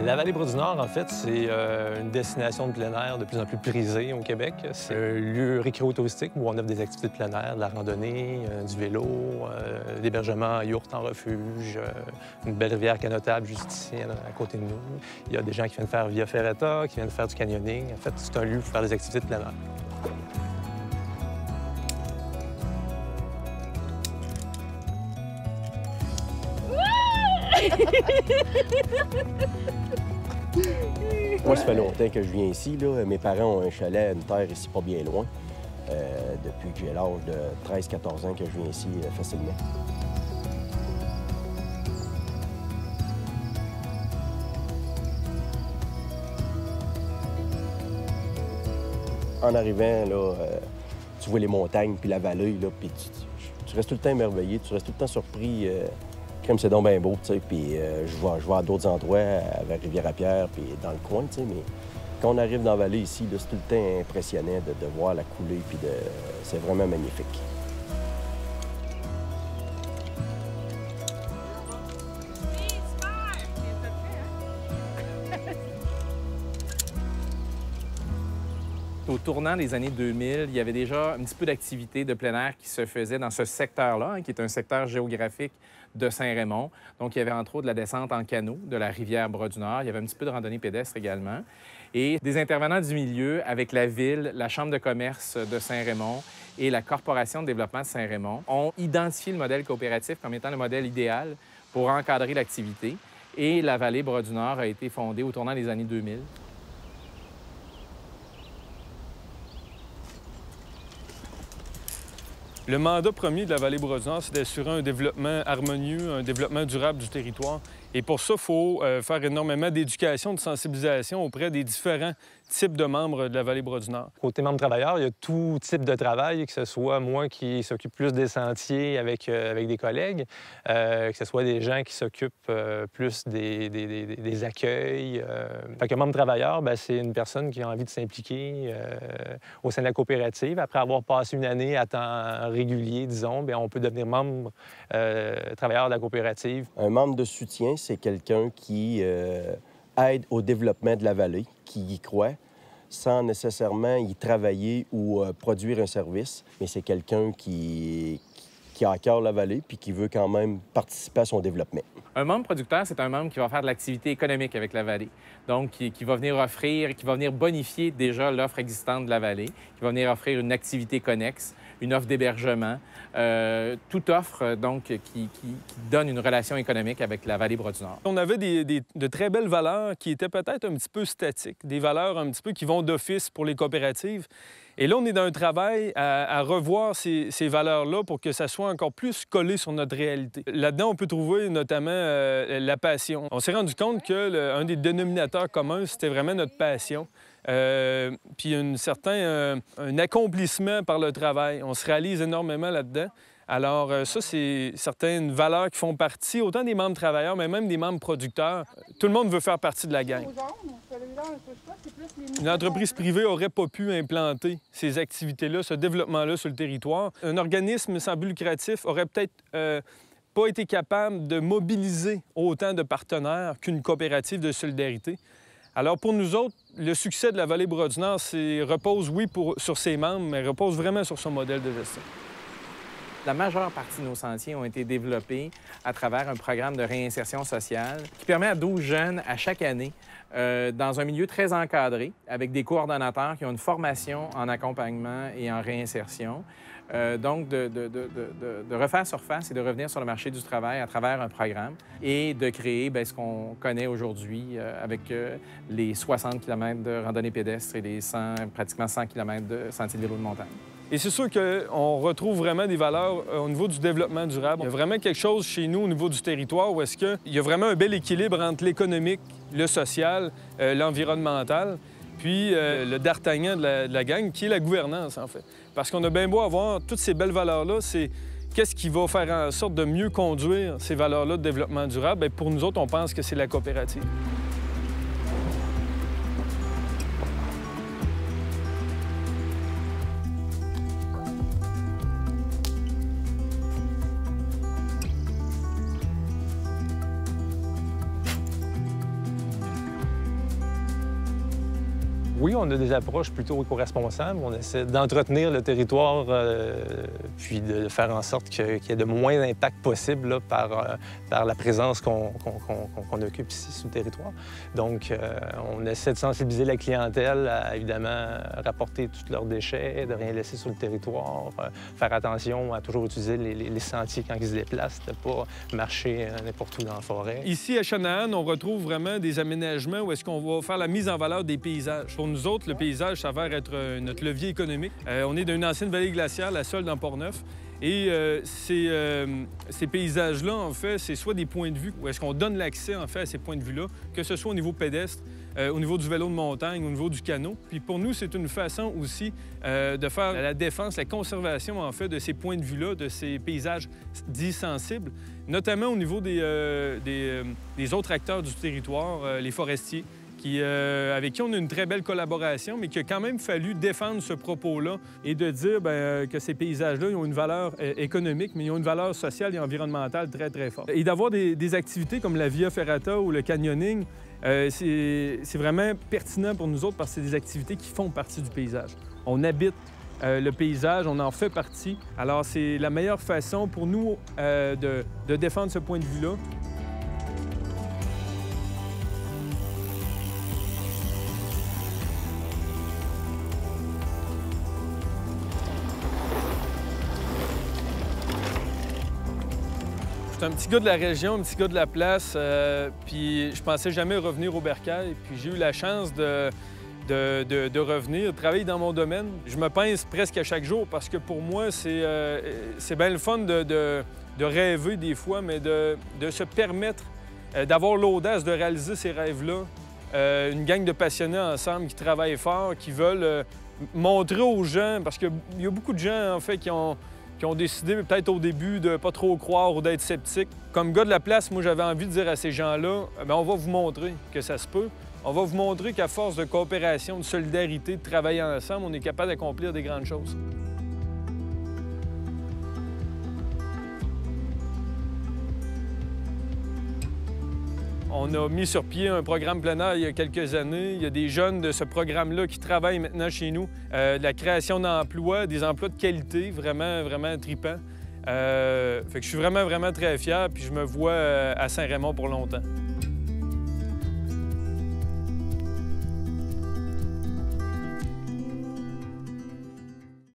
La Vallée-Bras-du-Nord, en fait, c'est une destination de plein air de plus en plus prisée au Québec. C'est un lieu récréo-touristique où on offre des activités de plein air, de la randonnée, du vélo, l'hébergement en yourte en refuge, une belle rivière canotable juste ici, à côté de nous. Il y a des gens qui viennent faire Via Ferrata, qui viennent faire du canyoning. En fait, c'est un lieu pour faire des activités de plein air. Moi, ça fait longtemps que je viens ici. Là. Mes parents ont un chalet, une terre ici pas bien loin. Depuis que j'ai l'âge de 13-14 ans que je viens ici facilement. En arrivant, là, tu vois les montagnes puis la vallée, là, puis tu restes tout le temps émerveillé, tu restes tout le temps surpris. Comme c'est donc bien beau, tu sais, puis je vais à d'autres endroits, vers Rivière-à-Pierre, puis dans le coin, tu sais, mais quand on arrive dans la vallée ici, c'est tout le temps impressionnant de voir la coulée, puis c'est vraiment magnifique. Au tournant des années 2000, il y avait déjà un petit peu d'activité de plein air qui se faisait dans ce secteur-là, qui est un secteur géographique de Saint-Raymond. Donc, il y avait entre autres de la descente en canot de la rivière Bras-du-Nord. Il y avait un petit peu de randonnée pédestre également. Et des intervenants du milieu avec la Ville, la Chambre de commerce de Saint-Raymond et la Corporation de développement de Saint-Raymond ont identifié le modèle coopératif comme étant le modèle idéal pour encadrer l'activité. Et la vallée Bras-du-Nord a été fondée au tournant des années 2000. Le mandat premier de la Vallée-Bras-du-Nord, c'est d'assurer un développement harmonieux, un développement durable du territoire. Et pour ça, il faut faire énormément d'éducation, de sensibilisation auprès des différents types de membres de la Vallée-Bras-du-Nord. Côté membre travailleur, il y a tout type de travail, que ce soit moi qui s'occupe plus des sentiers avec des collègues, que ce soit des gens qui s'occupent plus des accueils. Fait que membre travailleur, bien, c'est une personne qui a envie de s'impliquer au sein de la coopérative. Après avoir passé une année à temps régulier, disons, bien, on peut devenir membre travailleur de la coopérative. Un membre de soutien, c'est quelqu'un qui aide au développement de la vallée, qui y croit, sans nécessairement y travailler ou produire un service, mais c'est quelqu'un qui a à cœur la vallée puis qui veut quand même participer à son développement. Un membre producteur, c'est un membre qui va faire de l'activité économique avec la vallée. Donc, qui va venir offrir, qui va venir bonifier déjà l'offre existante de la vallée, qui va venir offrir une activité connexe, une offre d'hébergement, toute offre, donc, qui donne une relation économique avec la vallée Bras-du-Nord. On avait de très belles valeurs qui étaient peut-être un petit peu statiques, des valeurs un petit peu qui vont d'office pour les coopératives. Et là, on est dans un travail à revoir ces valeurs-là pour que ça soit encore plus collé sur notre réalité. Là-dedans, on peut trouver notamment la passion. On s'est rendu compte qu'un des dénominateurs communs, c'était vraiment notre passion. Puis un accomplissement par le travail. On se réalise énormément là-dedans. Alors, ça, c'est certaines valeurs qui font partie autant des membres travailleurs, mais même des membres producteurs. Tout le monde veut faire partie de la gang. Une entreprise privée n'aurait pas pu implanter ces activités-là, ce développement-là sur le territoire. Un organisme sans but lucratif aurait peut-être pas été capable de mobiliser autant de partenaires qu'une coopérative de solidarité. Alors, pour nous autres, le succès de la Vallée-Bras-du-Nord repose, oui, sur ses membres, mais repose vraiment sur son modèle de gestion. La majeure partie de nos sentiers ont été développés à travers un programme de réinsertion sociale qui permet à 12 jeunes à chaque année, dans un milieu très encadré, avec des coordonnateurs qui ont une formation en accompagnement et en réinsertion, donc de refaire surface et de revenir sur le marché du travail à travers un programme et de créer bien, ce qu'on connaît aujourd'hui avec les 60 km de randonnée pédestre et les pratiquement 100 km de sentiers de vélo de montagne. Et c'est sûr qu'on retrouve vraiment des valeurs au niveau du développement durable. Il y a vraiment quelque chose chez nous au niveau du territoire où est-ce qu'il y a vraiment un bel équilibre entre l'économique, le social, l'environnemental, puis le d'Artagnan de la gang, qui est la gouvernance, en fait. Parce qu'on a bien beau avoir toutes ces belles valeurs-là, c'est qu'est-ce qui va faire en sorte de mieux conduire ces valeurs-là de développement durable? Bien, pour nous autres, on pense que c'est la coopérative. Oui, on a des approches plutôt éco-responsables. On essaie d'entretenir le territoire, puis de faire en sorte qu'il y ait de moins d'impact possible là, par la présence qu'on occupe ici sur le territoire. Donc, on essaie de sensibiliser la clientèle à, évidemment, rapporter tous leurs déchets, de rien laisser sur le territoire, faire attention à toujours utiliser les sentiers quand ils se déplacent, de ne pas marcher n'importe où dans la forêt. Ici, à Channahon, on retrouve vraiment des aménagements où est-ce qu'on va faire la mise en valeur des paysages. Pour nous autres, le paysage s'avère être notre levier économique. On est d'une ancienne vallée glaciaire, la Solde en Port-Neuf. Et ces paysages-là, en fait, c'est soit des points de vue, où est-ce qu'on donne l'accès, en fait, à ces points de vue-là, que ce soit au niveau pédestre, au niveau du vélo de montagne, au niveau du canot. Puis pour nous, c'est une façon aussi de faire la défense, la conservation, en fait, de ces points de vue-là, de ces paysages dits sensibles, notamment au niveau des autres acteurs du territoire, les forestiers, avec qui on a une très belle collaboration, mais qu'il a quand même fallu défendre ce propos-là et de dire que ces paysages-là ils ont une valeur économique, mais ils ont une valeur sociale et environnementale très, très forte. Et d'avoir des activités comme la Via Ferrata ou le canyoning, c'est vraiment pertinent pour nous autres parce que c'est des activités qui font partie du paysage. On habite le paysage, on en fait partie. Alors, c'est la meilleure façon pour nous de défendre ce point de vue-là. Je suis un petit gars de la région, un petit gars de la place, puis je pensais jamais revenir au Bercail. Puis j'ai eu la chance de revenir, travailler dans mon domaine. Je me pince presque à chaque jour parce que pour moi, c'est bien le fun de rêver des fois, mais de se permettre d'avoir l'audace de réaliser ces rêves-là. Une gang de passionnés ensemble qui travaillent fort, qui veulent montrer aux gens, parce qu'il y a beaucoup de gens, en fait, qui ont décidé peut-être au début de pas trop croire ou d'être sceptiques. Comme gars de la place, moi, j'avais envie de dire à ces gens-là, on va vous montrer que ça se peut. On va vous montrer qu'à force de coopération, de solidarité, de travailler ensemble, on est capable d'accomplir des grandes choses. On a mis sur pied un programme plein air il y a quelques années. Il y a des jeunes de ce programme-là qui travaillent maintenant chez nous. De la création d'emplois, des emplois de qualité, vraiment, vraiment tripants. Fait que je suis vraiment, vraiment très fier, puis je me vois à Saint-Raymond pour longtemps.